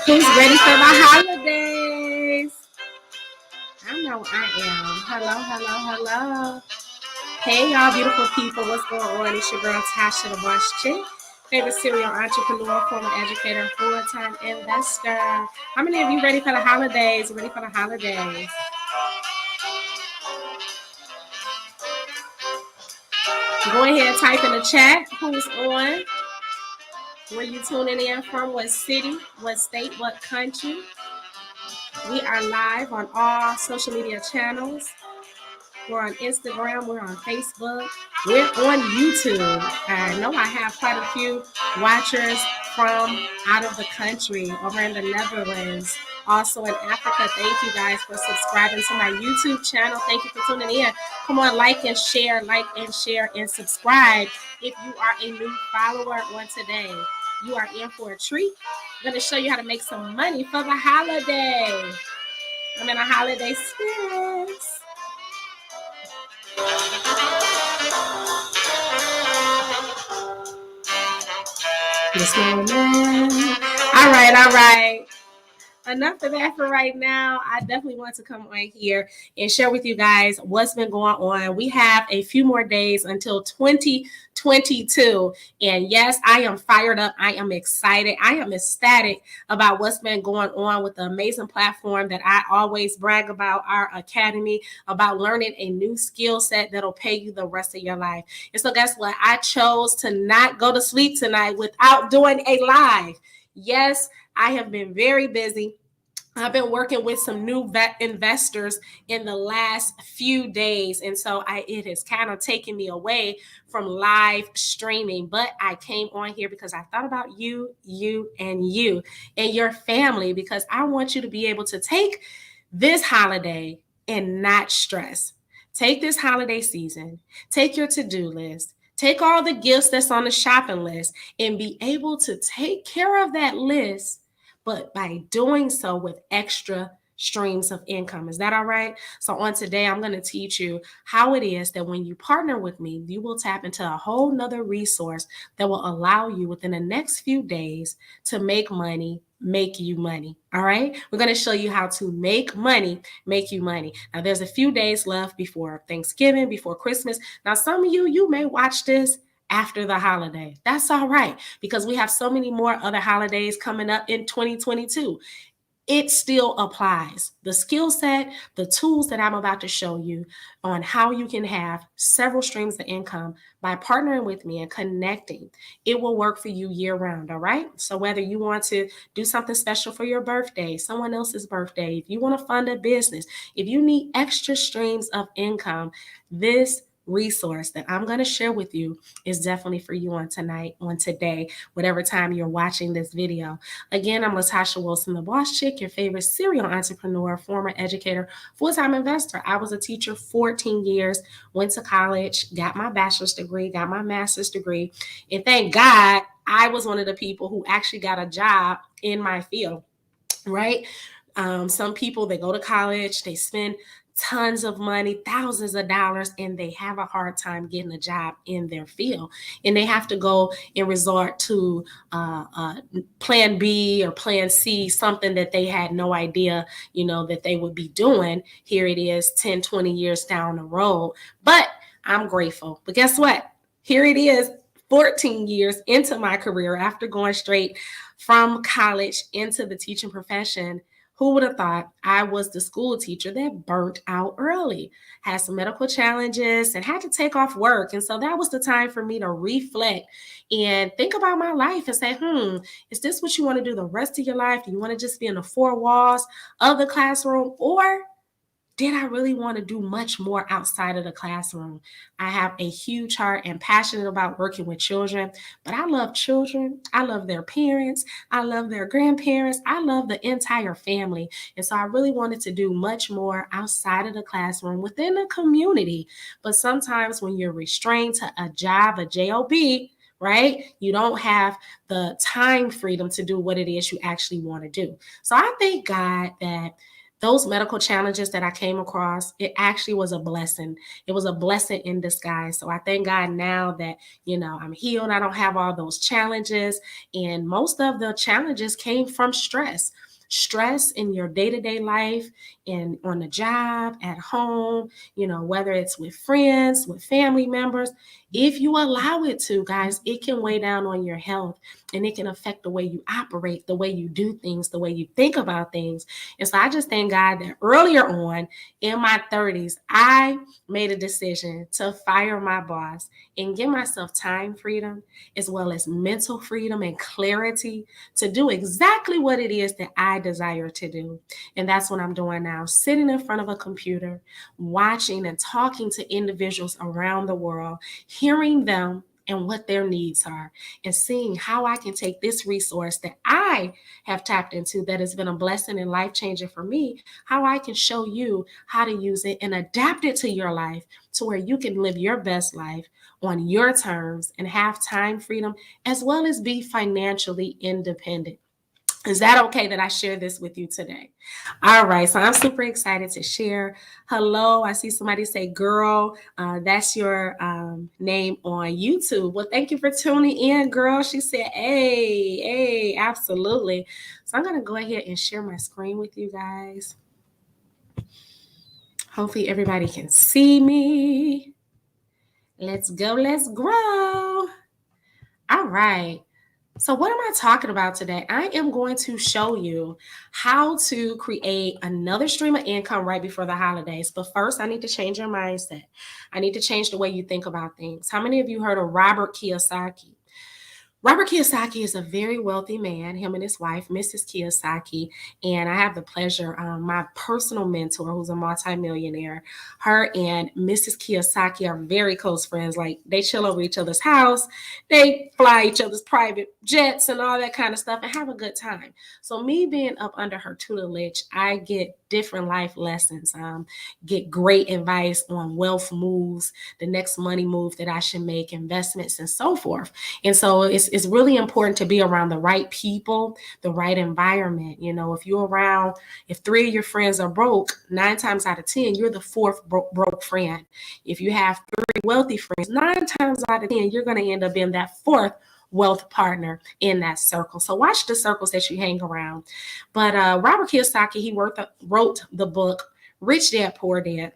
Who's ready for the holidays? I know I am. Hello, hello, hello. Hey, y'all beautiful people. What's going on? It's your girl, Tasha the Boss Chick. Favorite serial entrepreneur, former educator, full-time investor. How many of you ready for the holidays? Ready for the holidays? Go ahead and type in the chat who's on. Where you tuning in from? What city? What state? What country? We are live on all social media channels. We're on Instagram. We're on Facebook. We're on YouTube. I know I have quite a few watchers from out of the country, over in the Netherlands, also in Africa. Thank you guys for subscribing to my YouTube channel. Thank you for tuning in. Come on, like and share, and subscribe. If you are a new follower on today, you are in for a treat. I'm going to show you how to make some money for the holiday. I'm in a holiday spirit. This moment. All right. Enough of that for right now. I definitely want to come on here and share with you guys what's been going on. We have a few more days until 2022. And yes, I am fired up. I am excited. I am ecstatic about what's been going on with the amazing platform that I always brag about, our academy, about learning a new skill set that'll pay you the rest of your life. And so guess what? I chose to not go to sleep tonight without doing a live. Yes, I have been very busy. I've been working with some new investors in the last few days. And so it has kind of taken me away from live streaming. But I came on here because I thought about you, and your family, because I want you to be able to take this holiday and not stress. Take this holiday season, take your to-do list, take all the gifts that's on the shopping list, and be able to take care of that list, but by doing so with extra streams of income. Is that all right? So on today, I'm going to teach you how it is that when you partner with me, you will tap into a whole nother resource that will allow you within the next few days to make money, make you money. All right. We're going to show you how to make money, make you money. Now, there's a few days left before Thanksgiving, before Christmas. Now, some of you may watch this after the holiday. That's all right, because we have so many more other holidays coming up in 2022. It still applies. The skill set, the tools that I'm about to show you on how you can have several streams of income by partnering with me and connecting, it will work for you year round, all right? So whether you want to do something special for your birthday, someone else's birthday, if you want to fund a business, if you need extra streams of income, this resource that I'm going to share with you is definitely for you on today, whatever time you're watching this video. Again, I'm Latasha Wilson, the Boss Chick, your favorite serial entrepreneur, former educator, full-time investor. I was a teacher 14 years, went to college, got my bachelor's degree, got my master's degree, and thank God I was one of the people who actually got a job in my field, right? Some people, they go to college, they spend tons of money, thousands of dollars, and they have a hard time getting a job in their field. And they have to go and resort to plan B or plan C, something that they had no idea, that they would be doing. Here it is 10, 20 years down the road. But I'm grateful. But guess what? Here it is 14 years into my career after going straight from college into the teaching profession. Who would have thought I was the school teacher that burnt out early, had some medical challenges, and had to take off work? And so that was the time for me to reflect and think about my life and say, is this what you want to do the rest of your life? Do you want to just be in the four walls of the classroom? Or did I really want to do much more outside of the classroom? I have a huge heart and passionate about working with children, but I love children. I love their parents. I love their grandparents. I love the entire family. And so I really wanted to do much more outside of the classroom within the community. But sometimes when you're restrained to a job, a job, right? You don't have the time freedom to do what it is you actually want to do. So I thank God that those medical challenges that I came across, it actually was a blessing. It was a blessing in disguise. So I thank God now that, I'm healed. I don't have all those challenges. And most of the challenges came from stress in your day-to-day life and on the job, at home, whether it's with friends, with family members. If you allow it to, guys, it can weigh down on your health, and it can affect the way you operate, the way you do things, the way you think about things. And so I just thank God that earlier on in my 30s, I made a decision to fire my boss and give myself time freedom, as well as mental freedom and clarity to do exactly what it is that I desire to do. And that's what I'm doing now, sitting in front of a computer, watching and talking to individuals around the world, hearing them and what their needs are, and seeing how I can take this resource that I have tapped into that has been a blessing and life-changing for me, how I can show you how to use it and adapt it to your life to where you can live your best life on your terms and have time freedom, as well as be financially independent. Is that okay that I share this with you today? All right, so I'm super excited to share. Hello, I see somebody say, girl, that's your name on YouTube. Well, thank you for tuning in, girl. She said, hey, absolutely. So I'm going to go ahead and share my screen with you guys. Hopefully everybody can see me. Let's go, let's grow. All right. So what am I talking about today? I am going to show you how to create another stream of income right before the holidays. But first, I need to change your mindset. I need to change the way you think about things. How many of you heard of Robert Kiyosaki? Robert Kiyosaki is a very wealthy man, him and his wife, Mrs. Kiyosaki, and I have the pleasure, my personal mentor, who's a multimillionaire, her and Mrs. Kiyosaki are very close friends. Like, they chill over each other's house, they fly each other's private jets and all that kind of stuff and have a good time. So me being up under her tutelage, I get different life lessons, get great advice on wealth moves, the next money move that I should make, investments, and so forth. And so it's really important to be around the right people, the right environment. If 3 of your friends are broke, 9 times out of 10, you're the 4th broke friend. If you have 3 wealthy friends, 9 times out of 10, you're going to end up being that 4th wealth partner in that circle. So watch the circles that you hang around. But Robert Kiyosaki, he wrote the book Rich Dad, Poor Dad.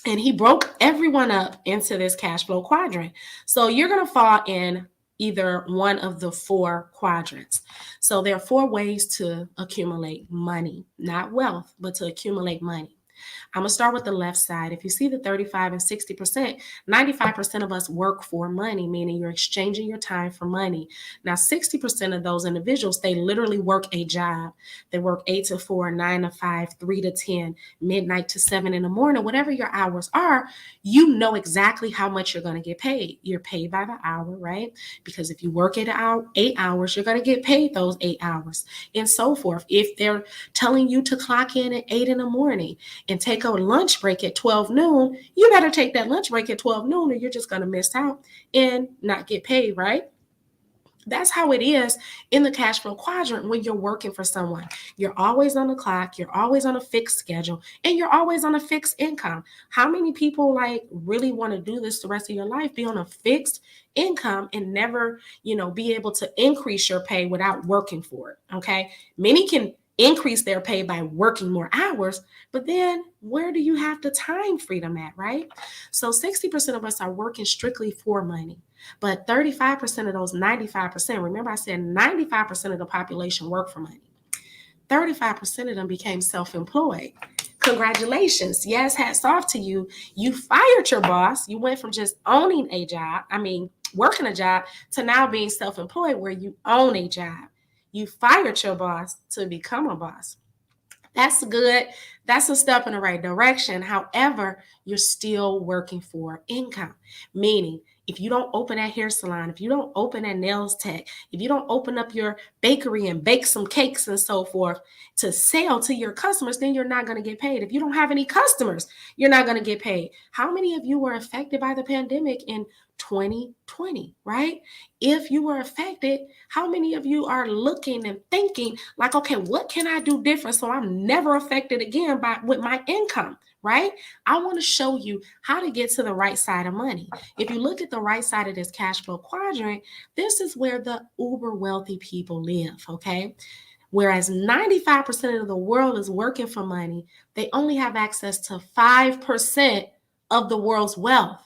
And he broke everyone up into this cash flow quadrant. So you're going to fall in either one of the 4 quadrants. So there are 4 ways to accumulate money, not wealth, but to accumulate money. I'm going to start with the left side. If you see the 35 and 60%, 95% of us work for money, meaning you're exchanging your time for money. Now, 60% of those individuals, they literally work a job. They work 8 to 4, 9 to 5, 3 to 10, midnight to 7 in the morning, whatever your hours are, you know exactly how much you're going to get paid. You're paid by the hour, right? Because if you work 8 hours, you're going to get paid those 8 hours and so forth. If they're telling you to clock in at 8 in the morning and take a lunch break at 12 noon, you better take that lunch break at 12 noon or you're just going to miss out and not get paid, right? That's how it is in the cash flow quadrant when you're working for someone. You're always on the clock, you're always on a fixed schedule, and you're always on a fixed income. How many people really want to do this the rest of your life, be on a fixed income and never, be able to increase your pay without working for it? Okay. Many can increase their pay by working more hours, but then where do you have the time freedom at, right? So 60% of us are working strictly for money, but 35% of those 95%, remember I said 95% of the population work for money. 35% of them became self-employed. Congratulations. Yes, hats off to you. You fired your boss. You went from just working a job, to now being self-employed where you own a job. You fired your boss to become a boss. That's good. That's a step in the right direction. However, you're still working for income, meaning if you don't open that hair salon, if you don't open that nails tech, if you don't open up your bakery and bake some cakes and so forth to sell to your customers, then you're not going to get paid. If you don't have any customers, you're not going to get paid. How many of you were affected by the pandemic and 2020, right? If you were affected, how many of you are looking and thinking like, okay, what can I do different so I'm never affected again with my income, right? I want to show you how to get to the right side of money. If you look at the right side of this cash flow quadrant, this is where the uber wealthy people live, okay? Whereas 95% of the world is working for money, they only have access to 5% of the world's wealth.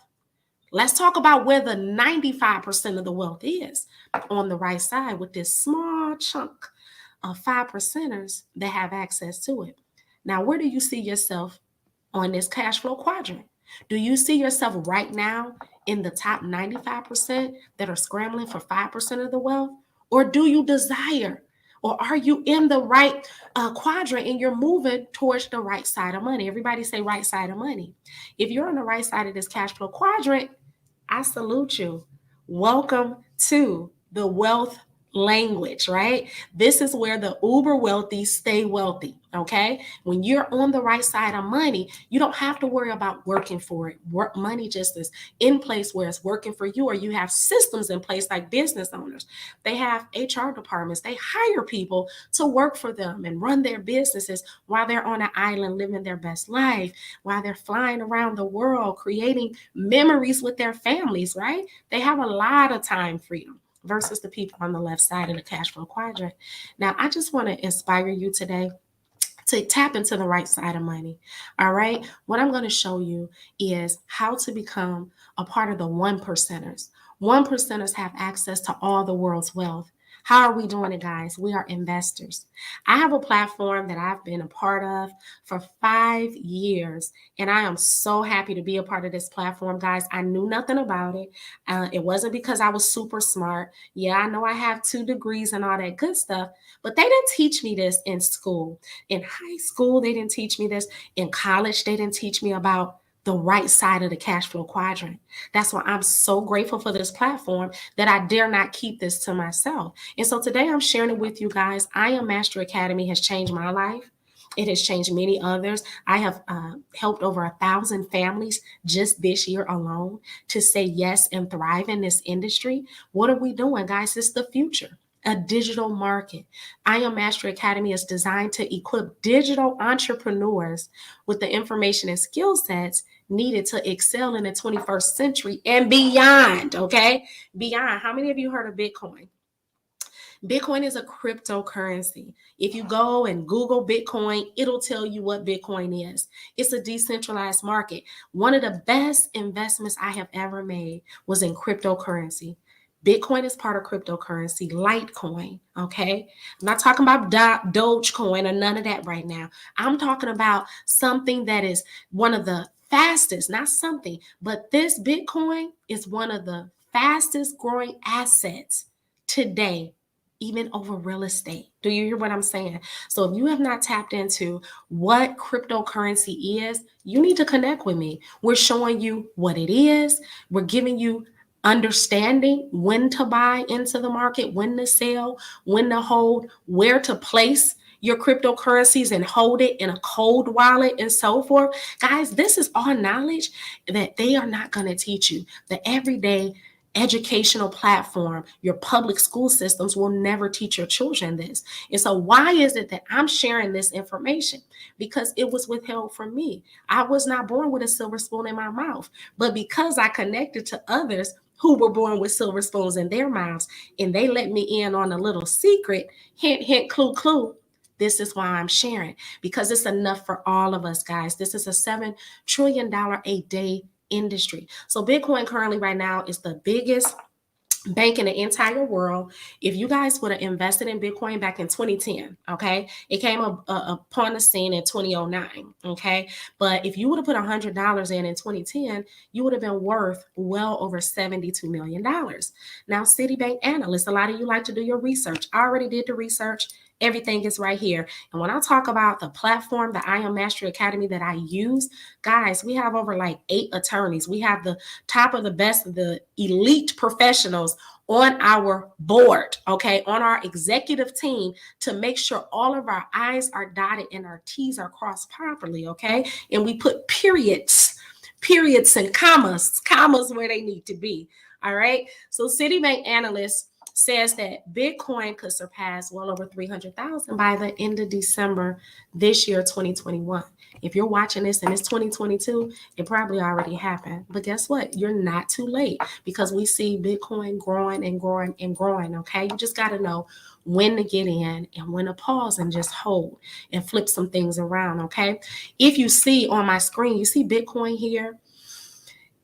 Let's talk about where the 95% of the wealth is. On the right side with this small chunk of 5%ers that have access to it. Now, where do you see yourself on this cash flow quadrant? Do you see yourself right now in the top 95% that are scrambling for 5% of the wealth? Or do you desire, or are you in the right quadrant and you're moving towards the right side of money? Everybody say right side of money. If you're on the right side of this cash flow quadrant, I salute you. Welcome to the wealth language, right? This is where the uber wealthy stay wealthy, okay? When you're on the right side of money, you don't have to worry about working for it. Money just is in place where it's working for you, or you have systems in place like business owners. They have HR departments. They hire people to work for them and run their businesses while they're on an island living their best life, while they're flying around the world, creating memories with their families, right? They have a lot of time freedom versus the people on the left side of the cash flow quadrant. Now, I just want to inspire you today to tap into the right side of money. All right. What I'm going to show you is how to become a part of the 1%ers. 1%ers have access to all the world's wealth. How are we doing it, guys? We are investors. I have a platform that I've been a part of for 5 years, and I am so happy to be a part of this platform, guys. I knew nothing about it. It wasn't because I was super smart. Yeah, I know I have 2 degrees and all that good stuff, but they didn't teach me this in school. In high school, they didn't teach me this. In college, they didn't teach me about the right side of the cash flow quadrant. That's why I'm so grateful for this platform that I dare not keep this to myself. And so today I'm sharing it with you guys. I Am Master Academy has changed my life. It has changed many others. I have helped over 1,000 families just this year alone to say yes and thrive in this industry. What are we doing, guys? It's the future. A digital market. I Am Master Academy is designed to equip digital entrepreneurs with the information and skill sets needed to excel in the 21st century and beyond, okay? Beyond. How many of you heard of Bitcoin? Bitcoin is a cryptocurrency. If you go and Google Bitcoin, it'll tell you what Bitcoin is. It's a decentralized market. One of the best investments I have ever made was in cryptocurrency. Bitcoin is part of cryptocurrency, Litecoin, okay? I'm not talking about Dogecoin or none of that right now. I'm talking about something that is one of the fastest, not something, but this Bitcoin is one of the fastest growing assets today, even over real estate. Do you hear what I'm saying? So if you have not tapped into what cryptocurrency is, you need to connect with me. We're showing you what it is. We're giving you understanding when to buy into the market, when to sell, when to hold, where to place your cryptocurrencies and hold it in a cold wallet and so forth. Guys, this is all knowledge that they are not going to teach you. The everyday educational platform, your public school systems will never teach your children this. And so why is it that I'm sharing this information? Because it was withheld from me. I was not born with a silver spoon in my mouth, but because I connected to others who were born with silver spoons in their mouths, and they let me in on a little secret, hint, hint, clue, clue. This is why I'm sharing, because it's enough for all of us, guys. This is a $7 trillion a day industry. So Bitcoin currently right now is the biggest bank in the entire world. If you guys would have invested in Bitcoin back in 2010, okay, it came up upon the scene in 2009, okay, but if you would have put $100 in 2010, you would have been worth well over $72 million. Now, Citibank analysts, a lot of you like to do your research. I already did the research. Everything is right here. And when I talk about the platform, the I Am Master Academy that I use, guys, we have over like 8 attorneys. We have the top of the best of the elite professionals on our board, okay, on our executive team to make sure all of our I's are dotted and our T's are crossed properly, okay? And we put periods periods and commas where they need to be. All right. So Citibank analyst says that Bitcoin could surpass well over 300,000 by the end of December this year, 2021. If you're watching this and it's 2022, it probably already happened. But guess what? You're not too late because we see Bitcoin growing and growing and growing. Okay. You just got to know when to get in and when to pause and just hold and flip some things around. Okay. If you see on my screen, you see Bitcoin here.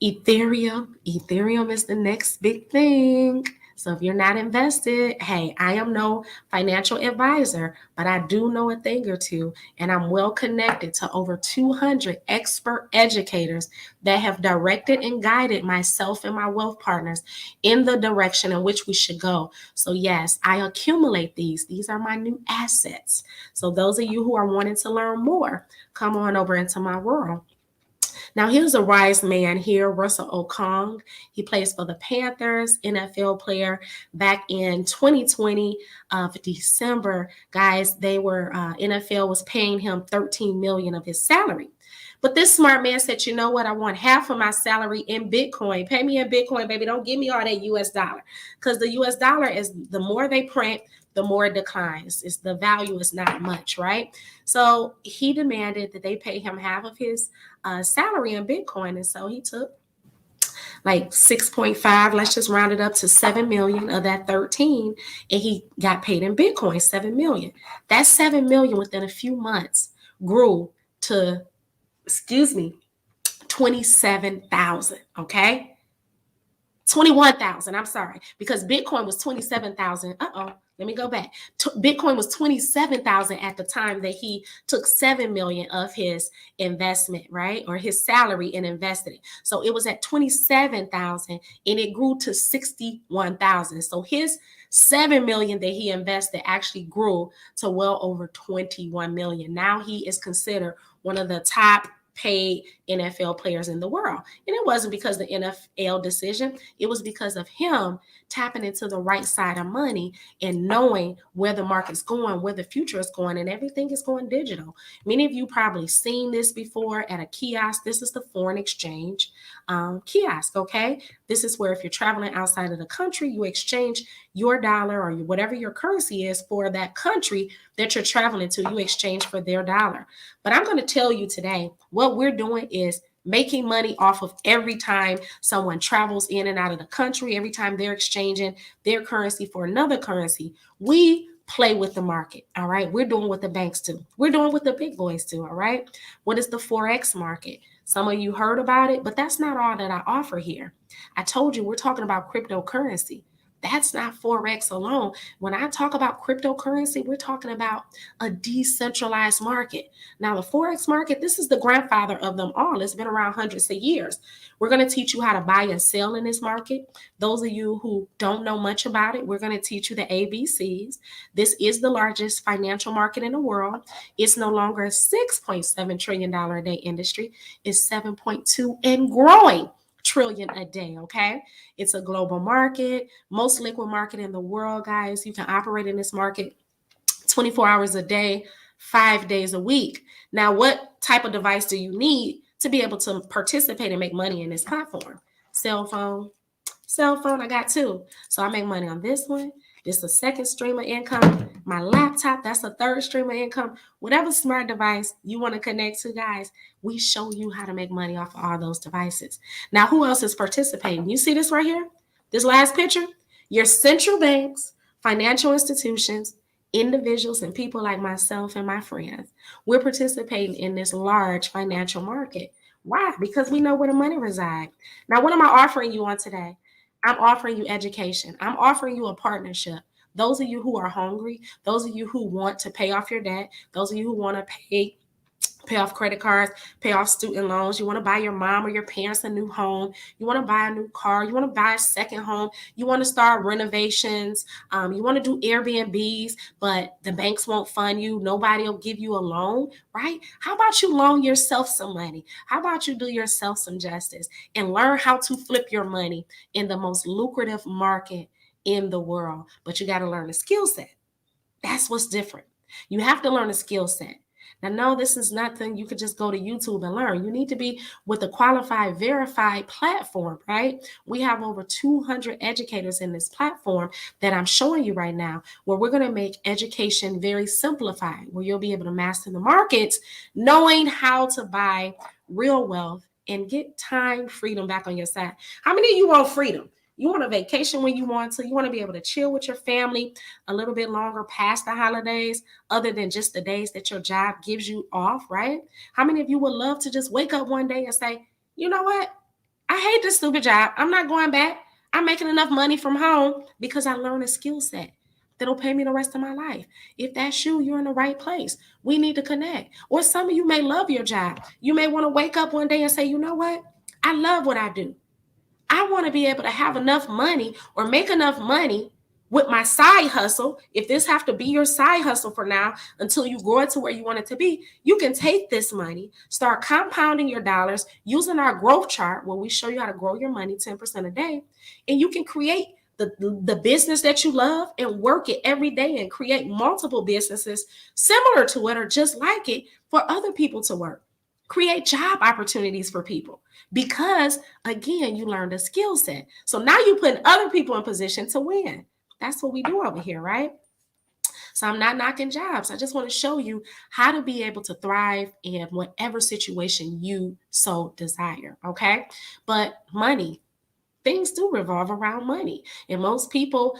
Ethereum is the next big thing. So if you're not invested, hey, I am no financial advisor, but I do know a thing or two, and I'm well connected to over 200 expert educators that have directed and guided myself and my wealth partners in the direction in which we should go. So yes, I accumulate these. These are my new assets. So those of you who are wanting to learn more, come on over into my world. Now, here's a wise man here, Russell Okung. He plays for the Panthers, NFL player back in 2020 of December. Guys, NFL was paying him $13 million of his salary. But this smart man said, you know what? I want half of my salary in Bitcoin. Pay me in Bitcoin, baby. Don't give me all that US dollar. Because the US dollar is the more they print, the more it declines. It's the value is not much, right? So he demanded that they pay him half of his salary in Bitcoin. And so he took like 6.5, let's just round it up to 7 million of that 13. And he got paid in Bitcoin, 7 million. That 7 million within a few months grew to, 27,000. Okay. 21,000. I'm sorry, because Bitcoin was 27,000. Let me go back. Bitcoin was 27,000 at the time that he took 7 million of his investment, right? Or his salary and invested it. So it was at 27,000 and it grew to 61,000. So his 7 million that he invested actually grew to well over 21 million. Now he is considered one of the top paid NFL players in the world. And it wasn't because of the NFL decision. It was because of him tapping into the right side of money and knowing where the market's going, where the future is going, and everything is going digital. Many of you probably seen this before at a kiosk. This is the foreign exchange kiosk, okay? This is where if you're traveling outside of the country, you exchange your dollar or whatever your currency is for that country that you're traveling to. You exchange for their dollar. But I'm going to tell you today, what we're doing is making money off of every time someone travels in and out of the country, every time they're exchanging their currency for another currency. We play with the market, all right? We're doing what the banks do. We're doing what the big boys do, all right? What is the Forex market? Some of you heard about it, but that's not all that I offer here. I told you we're talking about cryptocurrency. That's not Forex alone. When I talk about cryptocurrency, we're talking about a decentralized market. Now, the Forex market, this is the grandfather of them all. It's been around hundreds of years. We're going to teach you how to buy and sell in this market. Those of you who don't know much about it, we're going to teach you the ABCs. This is the largest financial market in the world. It's no longer a $6.7 trillion a day industry. It's 7.2 and growing trillion a day, okay? It's a global market, most liquid market in the world, guys. You can operate in this market 24 hours a day, 5 days a week. Now, what type of device do you need to be able to participate and make money in this platform? Cell phone, I got two. So I make money on this one. This is a second stream of income. My laptop, that's a third stream of income. Whatever smart device you want to connect to, guys, we show you how to make money off of all those devices. Now, who else is participating? You see this right here? This last picture? Your central banks, financial institutions, individuals, and people like myself and my friends. We're participating in this large financial market. Why? Because we know where the money resides. Now, what am I offering you on today? I'm offering you education. I'm offering you a partnership. Those of you who are hungry, those of you who want to pay off your debt, those of you who want to pay off credit cards, pay off student loans. You want to buy your mom or your parents a new home. You want to buy a new car. You want to buy a second home. You want to start renovations. You want to do Airbnbs, but the banks won't fund you. Nobody will give you a loan, right? How about you loan yourself some money? How about you do yourself some justice and learn how to flip your money in the most lucrative market in the world? But you got to learn a skill set. That's what's different. You have to learn a skill set. Now, no, this is nothing you could just go to YouTube and learn. You need to be with a qualified, verified platform, right? We have over 200 educators in this platform that I'm showing you right now, where we're going to make education very simplified, where you'll be able to master the markets, knowing how to buy real wealth and get time freedom back on your side. How many of you want freedom? You want a vacation when you want to. You want to be able to chill with your family a little bit longer past the holidays, other than just the days that your job gives you off, right? How many of you would love to just wake up one day and say, you know what? I hate this stupid job. I'm not going back. I'm making enough money from home because I learned a skill set that'll pay me the rest of my life. If that's you, you're in the right place. We need to connect. Or some of you may love your job. You may want to wake up one day and say, you know what? I love what I do. I want to be able to have enough money or make enough money with my side hustle. If this have to be your side hustle for now until you grow it to where you want it to be, you can take this money, start compounding your dollars using our growth chart where we show you how to grow your money 10% a day, and you can create the business that you love and work it every day and create multiple businesses similar to it or just like it for other people to work. Create job opportunities for people because, again, you learned a skill set. So now you're putting other people in position to win. That's what we do over here, right? So I'm not knocking jobs. I just want to show you how to be able to thrive in whatever situation you so desire, okay? But money, things do revolve around money. And most people,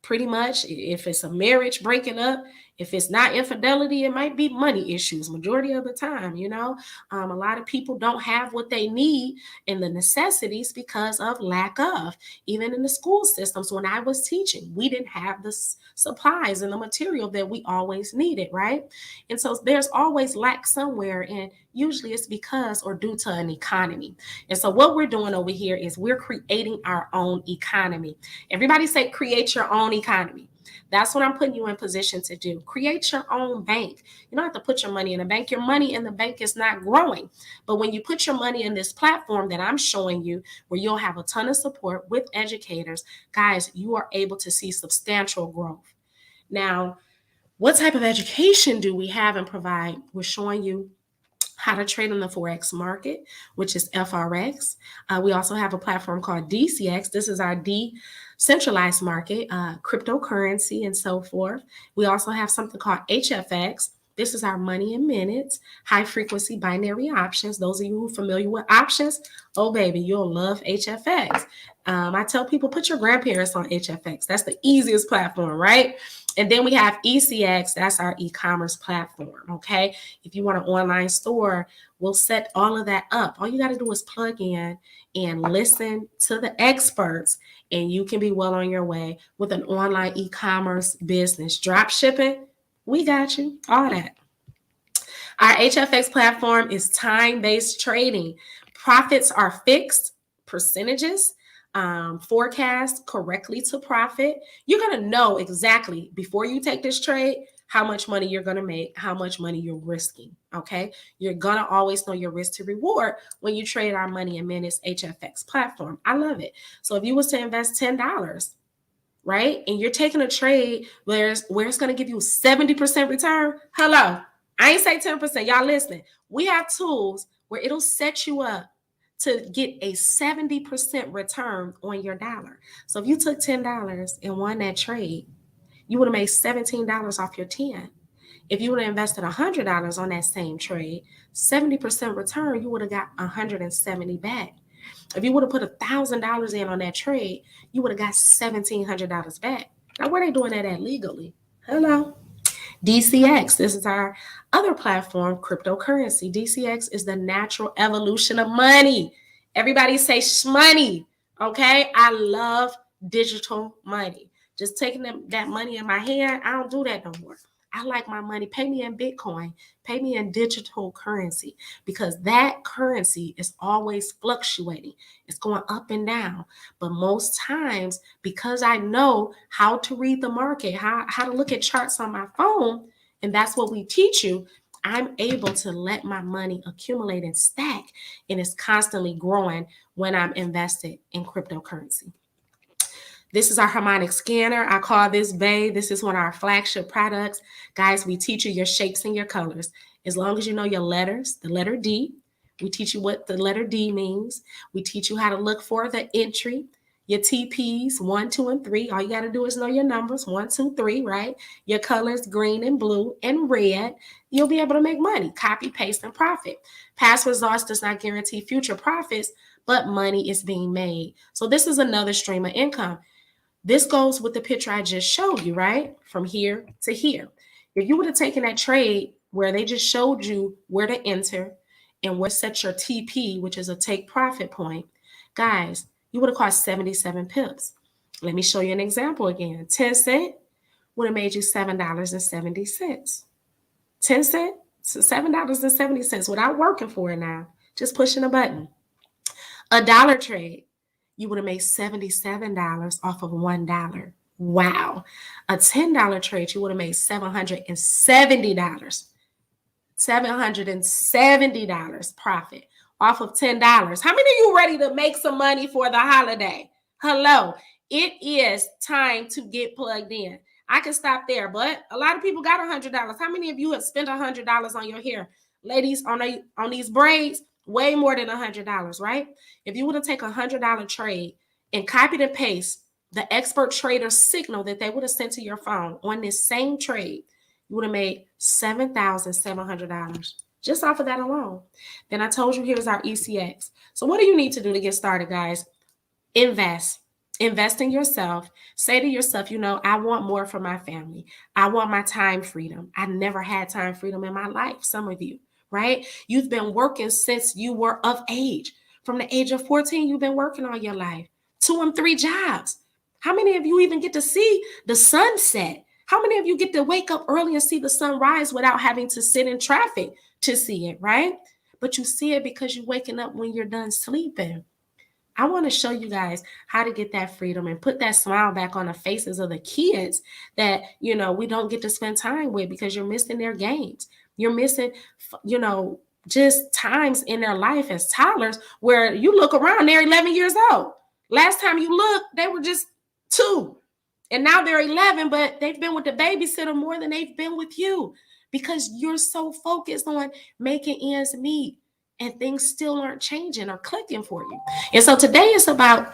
pretty much if it's a marriage breaking up, if it's not infidelity, it might be money issues majority of the time. A lot of people don't have what they need and the necessities because of lack of. Even in the school systems, when I was teaching, we didn't have the supplies and the material that we always needed, right? And so there's always lack somewhere, and usually it's because or due to an economy. And so what we're doing over here is we're creating our own economy. Everybody say create your own economy. That's what I'm putting you in position to do. Create your own bank. You don't have to put your money in a bank. Your money in the bank is not growing. But when you put your money in this platform that I'm showing you, where you'll have a ton of support with educators, guys, you are able to see substantial growth. Now, what type of education do we have and provide? We're showing you how to trade in the Forex market, which is FRX. We also have a platform called DCX. This is our decentralized market, cryptocurrency, and so forth. We also have something called HFX. This is our money in minutes, high frequency binary options. Those of you who are familiar with options, oh baby, you'll love HFX. I tell people, put your grandparents on HFX. That's the easiest platform, right? And then we have ECX. That's our e-commerce platform, okay? If you want an online store, we'll set all of that up. All you got to do is plug in and listen to the experts, and you can be well on your way with an online e-commerce business. Drop shipping, we got you, all that. Our HFX platform is time-based trading. Profits are fixed percentages, forecast correctly to profit. You're going to know exactly before you take this trade how much money you're going to make, how much money you're risking, okay? You're going to always know your risk to reward when you trade our money in minutes HFX platform. I love it. So if you was to invest $10, right, and you're taking a trade where it's going to give you 70% return, hello, I ain't say 10%. Y'all listening. We have tools where it'll set you up to get a 70% return on your dollar. So if you took $10 and won that trade, you would have made $17 off your 10. If you would have invested $100 on that same trade, 70% return, you would have got $170 back. If you would have put $1,000 in on that trade, you would have got $1,700 back. Now, where are they doing that at legally? Hello. DCX, this is our other platform, cryptocurrency. DCX is the natural evolution of money. Everybody say shmoney, okay? I love digital money. Just taking that money in my hand, I don't do that no more. I like my money. Pay me in Bitcoin. Pay me in digital currency, because that currency is always fluctuating. It's going up and down. But most times, because I know how to read the market, how to look at charts on my phone, and that's what we teach you, I'm able to let my money accumulate and stack, and it's constantly growing when I'm invested in cryptocurrency. This is our Harmonic Scanner. I call this Bay. This is one of our flagship products. Guys, we teach you your shapes and your colors. As long as you know your letters, the letter D, we teach you what the letter D means. We teach you how to look for the entry, your TPs, 1, 2, and 3. All you got to do is know your numbers, 1, 2, 3, right? Your colors, green and blue and red. You'll be able to make money, copy, paste, and profit. Past results does not guarantee future profits, but money is being made. So this is another stream of income. This goes with the picture I just showed you, right? From here to here. If you would have taken that trade where they just showed you where to enter and where to set your TP, which is a take profit point, guys, you would have cost 77 pips. Let me show you an example again. 10 cent would have made you $7.70. 10 cent, $7.70 without working for it now, just pushing a button. A dollar trade, you would have made $77 off of $1. Wow. A $10 trade, you would have made $770. $770 profit off of $10. How many of you ready to make some money for the holiday? Hello. It is time to get plugged in. I can stop there, but a lot of people got $100. How many of you have spent $100 on your hair? Ladies, on these braids, way more than $100, right? If you were to take $100 trade and copy and paste the expert trader signal that they would have sent to your phone on this same trade, you would have made $7,700 just off of that alone. Then I told you here's our ECX. So what do you need to do to get started, guys? Invest. Invest in yourself. Say to yourself, I want more for my family. I want my time freedom. I never had time freedom in my life. Some of you, right? You've been working since you were of age. From the age of 14, you've been working all your life. 2 and 3 jobs. How many of you even get to see the sunset? How many of you get to wake up early and see the sun rise without having to sit in traffic to see it, right? But you see it because you're waking up when you're done sleeping. I want to show you guys how to get that freedom and put that smile back on the faces of the kids that, we don't get to spend time with because you're missing their games. You're missing, just times in their life as toddlers where you look around, they're 11 years old. Last time you looked, they were just 2. And now they're 11, but they've been with the babysitter more than they've been with you because you're so focused on making ends meet. And things still aren't changing or clicking for you. And so today is about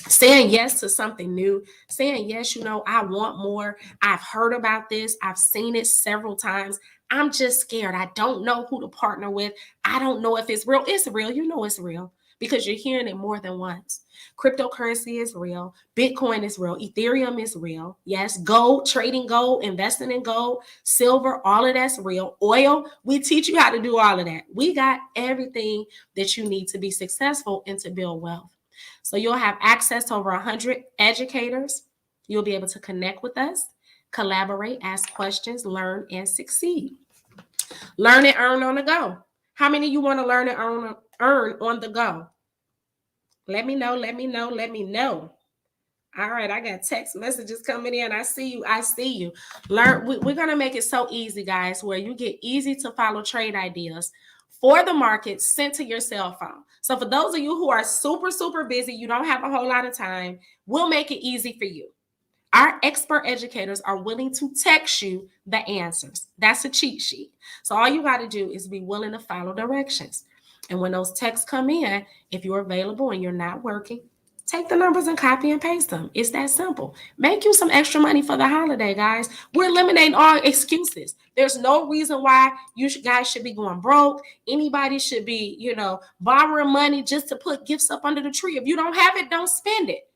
saying yes to something new, saying yes, I want more. I've heard about this. I've seen it several times. I'm just scared. I don't know who to partner with. I don't know if it's real. It's real. It's real because you're hearing it more than once. Cryptocurrency is real. Bitcoin is real. Ethereum is real. Yes. Gold, trading gold, investing in gold, silver, all of that's real. Oil, we teach you how to do all of that. We got everything that you need to be successful and to build wealth. So you'll have access to over 100 educators. You'll be able to connect with us, collaborate, ask questions, learn, and succeed. Learn and earn on the go. How many of you want to learn and earn on the go? Let me know. All right, I got text messages coming in. I see you. Learn. We're going to make it so easy, guys, where you get easy to follow trade ideas for the market sent to your cell phone. So for those of you who are super, super busy, you don't have a whole lot of time, we'll make it easy for you. Our expert educators are willing to text you the answers. That's a cheat sheet. So all you got to do is be willing to follow directions. And when those texts come in, if you're available and you're not working, take the numbers and copy and paste them. It's that simple. Make you some extra money for the holiday, guys. We're eliminating all excuses. There's no reason why you guys should be going broke. Anybody should be, borrowing money just to put gifts up under the tree. If you don't have it, don't spend it.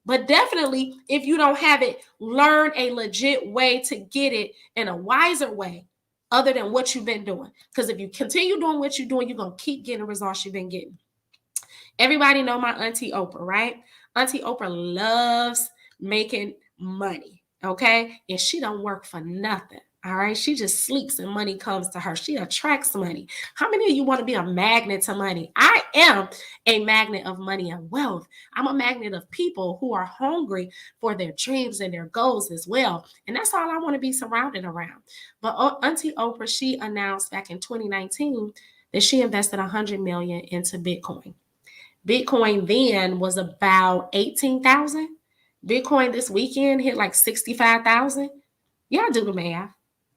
But definitely, if you don't have it, learn a legit way to get it in a wiser way other than what you've been doing. Because if you continue doing what you're doing, you're going to keep getting the results you've been getting. Everybody know my Auntie Oprah, right? Auntie Oprah loves making money, okay? And she don't work for nothing, all right? She just sleeps and money comes to her. She attracts money. How many of you want to be a magnet to money? I am a magnet of money and wealth. I'm a magnet of people who are hungry for their dreams and their goals as well. And that's all I want to be surrounded around. But Auntie Oprah, she announced back in 2019 that she invested $100 million into Bitcoin. Bitcoin then was about 18,000. Bitcoin this weekend hit like 65,000. Y'all do the math.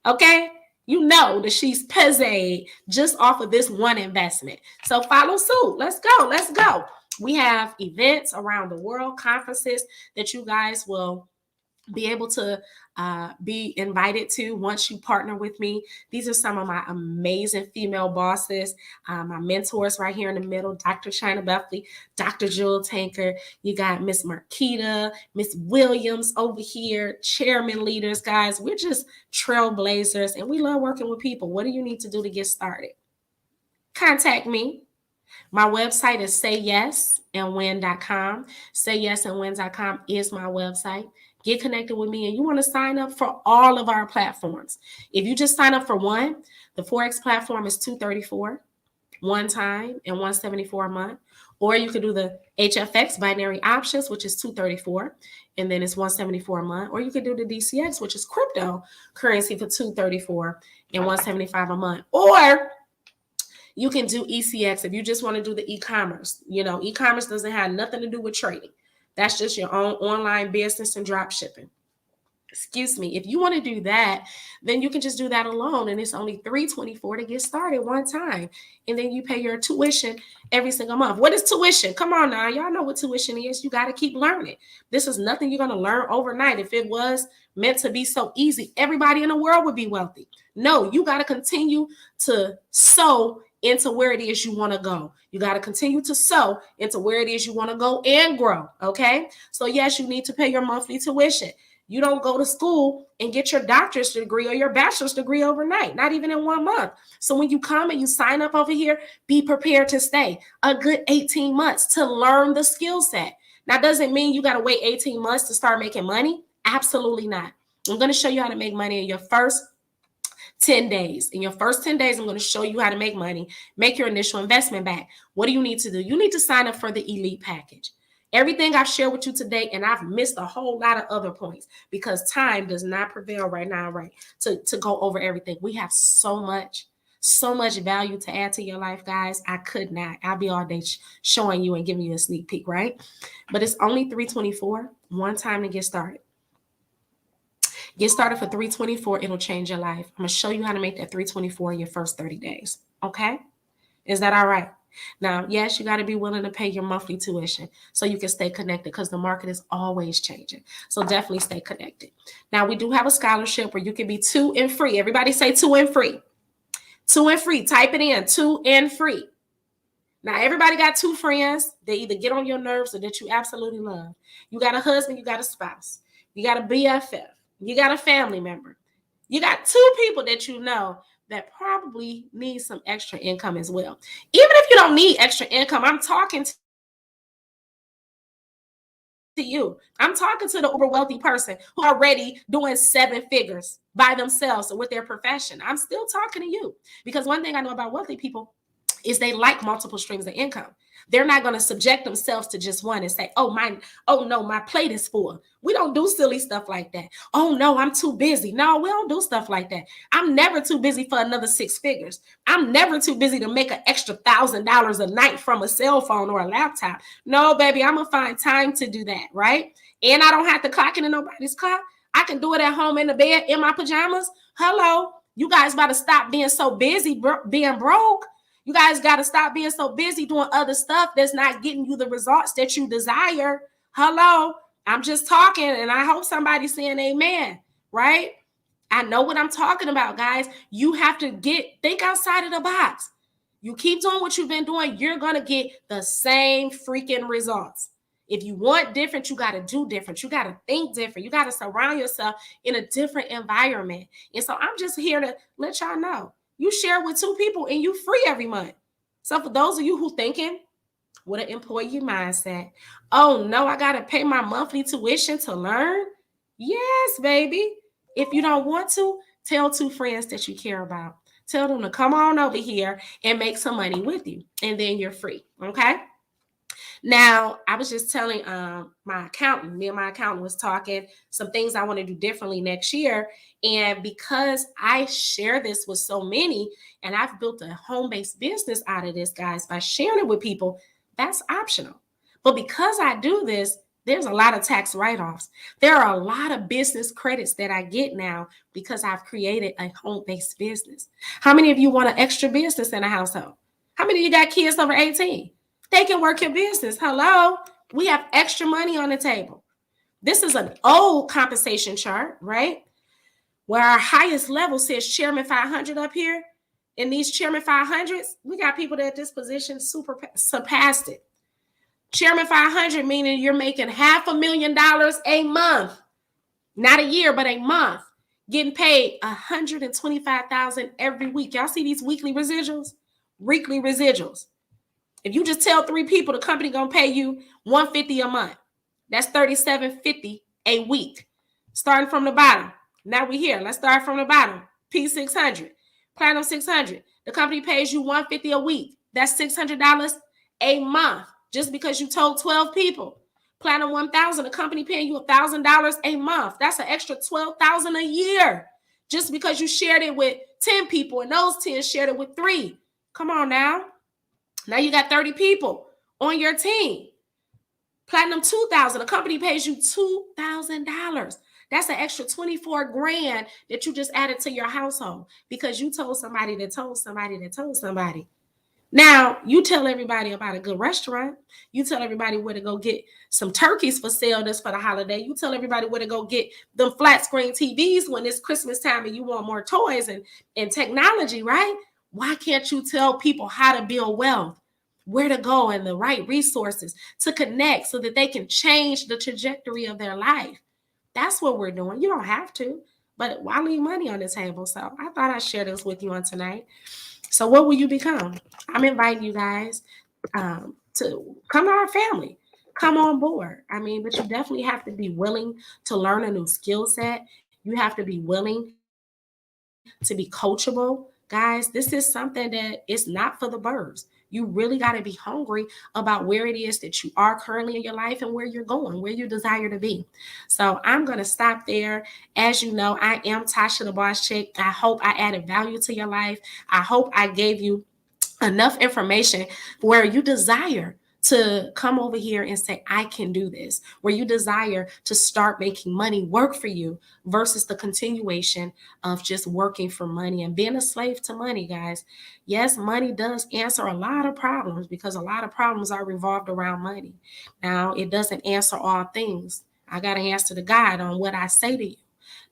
Okay? You know that she's paid just off of this one investment. So follow suit. Let's go. Let's go. We have events around the world, conferences that you guys will be able to be invited to once you partner with me. These are some of my amazing female bosses, my mentors right here in the middle, Dr. China Buffley, Dr. Jewel Tanker. You got Miss Marquita, Miss Williams over here, chairman leaders, guys. We're just trailblazers and we love working with people. What do you need to do to get started? Contact me. My website is sayyesandwin.com. Sayyesandwin.com is my website. Get connected with me and you want to sign up for all of our platforms. If you just sign up for one, the Forex platform is $234 one time and $174 a month. Or you could do the HFX binary options, which is $234 and then it's $174 a month. Or you could do the DCX, which is cryptocurrency for $234 and $175 a month. Or you can do ECX if you just want to do the e-commerce. You know, e-commerce doesn't have nothing to do with trading. That's just your own online business and drop shipping. Excuse me. If you want to do that, then you can just do that alone. And it's only $324 to get started one time. And then you pay your tuition every single month. What is tuition? Come on now. Y'all know what tuition is. You got to keep learning. This is nothing you're going to learn overnight. If it was meant to be so easy, everybody in the world would be wealthy. No, you got to continue to sow into where it is you want to go. You got to continue to sow into where it is you want to go and grow. Okay. So yes, you need to pay your monthly tuition. You don't go to school and get your doctorate degree or your bachelor's degree overnight, not even in 1 month. So when you come and you sign up over here, be prepared to stay a good 18 months to learn the skill set. Now, doesn't mean you got to wait 18 months to start making money. Absolutely not. I'm going to show you how to make money in your first 10 days. In your first 10 days, I'm going to show you how to make money, make your initial investment back. What do you need to do? You need to sign up for the elite package. Everything I've shared with you today, and I've missed a whole lot of other points because time does not prevail right now, right? To go over everything. We have so much value to add to your life, guys. I could not. I'll be all day showing you and giving you a sneak peek, right? But it's only $324 one time to get started. Get started for $324. It'll change your life. I'm going to show you how to make that $324 in your first 30 days. Okay? Is that all right? Now, yes, you got to be willing to pay your monthly tuition so you can stay connected because the market is always changing. So definitely stay connected. Now, we do have a scholarship where you can be 2 and free. Everybody say 2 and free. 2 and free. Type it in. 2 and free. Now, everybody got 2 friends. They either get on your nerves or that you absolutely love. You got a husband. You got a spouse. You got a BFF. You got a family member. You got 2 people that you know that probably need some extra income as well. Even if you don't need extra income, I'm talking to you. I'm talking to the uber wealthy person who are already doing 7 figures by themselves or with their profession. I'm still talking to you because one thing I know about wealthy people is they like multiple streams of income. They're not going to subject themselves to just one and say, oh no, my plate is full. We don't do silly stuff like that. Oh no, I'm too busy. No, we don't do stuff like that. I'm never too busy for another 6 figures. I'm never too busy to make an extra $1,000 a night from a cell phone or a laptop. No, baby, I'm going to find time to do that, right? And I don't have to clock into nobody's clock. I can do it at home in the bed in my pajamas. Hello, you guys got to stop being so busy being broke. You guys got to stop being so busy doing other stuff that's not getting you the results that you desire. Hello, I'm just talking and I hope somebody's saying amen, right? I know what I'm talking about, guys. You have to think outside of the box. You keep doing what you've been doing, you're going to get the same freaking results. If you want different, you got to do different. You got to think different. You got to surround yourself in a different environment. And so I'm just here to let y'all know. You share with 2 people and you free every month. So for those of you who thinking with an employee mindset, oh no, I got to pay my monthly tuition to learn. Yes, baby. If you don't want to, tell 2 friends that you care about. Tell them to come on over here and make some money with you. And then you're free. Okay. Now, I was just telling my accountant, me and my accountant was talking some things I want to do differently next year. And because I share this with so many, and I've built a home-based business out of this, guys, by sharing it with people, that's optional. But because I do this, There's a lot of tax write-offs. There are a lot of business credits that I get now because I've created a home-based business. How many of you want an extra business in a household? How many of you got kids over 18? They can work your business. Hello? We have extra money on the table. This is an old compensation chart, right? Where our highest level says Chairman 500 up here. In these Chairman 500s, we got people that at this position surpassed it. Chairman 500, meaning you're making $500,000 a month, not a year, but a month, getting paid $125,000 every week. Y'all see these weekly residuals? Weekly residuals. If you just tell 3 people, the company gonna pay you $150 a month. That's $37.50 a week. Starting from the bottom. Now we here. Let's start from the bottom. P600, Platinum 600. The company pays you $150 a week. That's $600 a month. Just because you told 12 people. Platinum 1000, the company paying you $1,000 a month. That's an extra $12,000 a year. Just because you shared it with 10 people and those 10 shared it with 3. Come on now. Now you got 30 people on your team. Platinum 2000, the company pays you $2,000. That's an extra 24 grand that you just added to your household because you told somebody that told somebody that told somebody. Now, you tell everybody about a good restaurant. You tell everybody where to go get some turkeys for sale this for the holiday. You tell everybody where to go get them flat screen TVs when it's Christmas time and you want more toys and technology, right? Why can't you tell people how to build wealth, where to go and the right resources to connect so that they can change the trajectory of their life? That's what we're doing. You don't have to, but why leave money on the table? So I thought I'd share this with you on tonight. So what will you become? I'm inviting you guys to come to our family. Come on board. I mean, but you definitely have to be willing to learn a new skill set. You have to be willing to be coachable. Guys, this is something that is not for the birds. You really got to be hungry about where it is that you are currently in your life and where you're going, where you desire to be. So I'm going to stop there. As you know, I am Tasha the Boss Chick. I hope I added value to your life. I hope I gave you enough information where you desire to come over here and say, I can do this, where you desire to start making money work for you versus the continuation of just working for money and being a slave to money, guys. Yes, money does answer a lot of problems because a lot of problems are revolved around money. Now, it doesn't answer all things. I got to answer to God on what I say to you.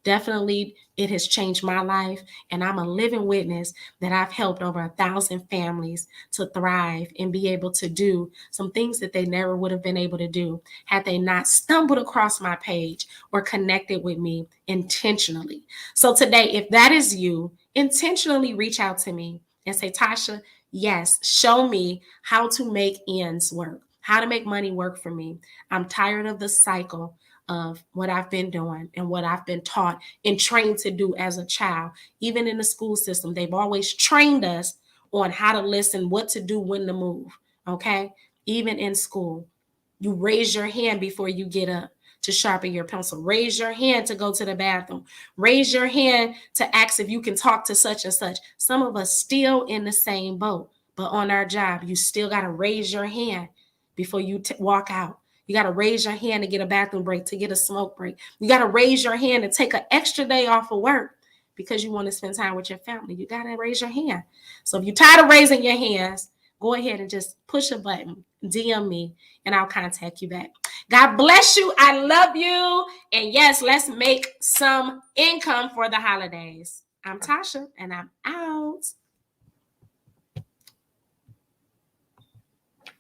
Definitely, it has changed my life, and I'm a living witness that I've helped over 1,000 families to thrive and be able to do some things that they never would have been able to do had they not stumbled across my page or connected with me intentionally. So today, if that is you, intentionally reach out to me and say, Tasha, yes, show me how to make ends work, how to make money work for me. I'm tired of the cycle of what I've been doing and what I've been taught and trained to do as a child. Even in the school system, they've always trained us on how to listen, what to do, when to move, okay? Even in school, you raise your hand before you get up to sharpen your pencil. Raise your hand to go to the bathroom. Raise your hand to ask if you can talk to such and such. Some of us still in the same boat, but on our job, you still got to raise your hand before you walk out. You got to raise your hand to get a bathroom break, to get a smoke break. You got to raise your hand to take an extra day off of work because you want to spend time with your family. You got to raise your hand. So if you're tired of raising your hands, go ahead and just push a button, DM me, and I'll contact you back. God bless you. I love you. And yes, let's make some income for the holidays. I'm Tasha, and I'm out.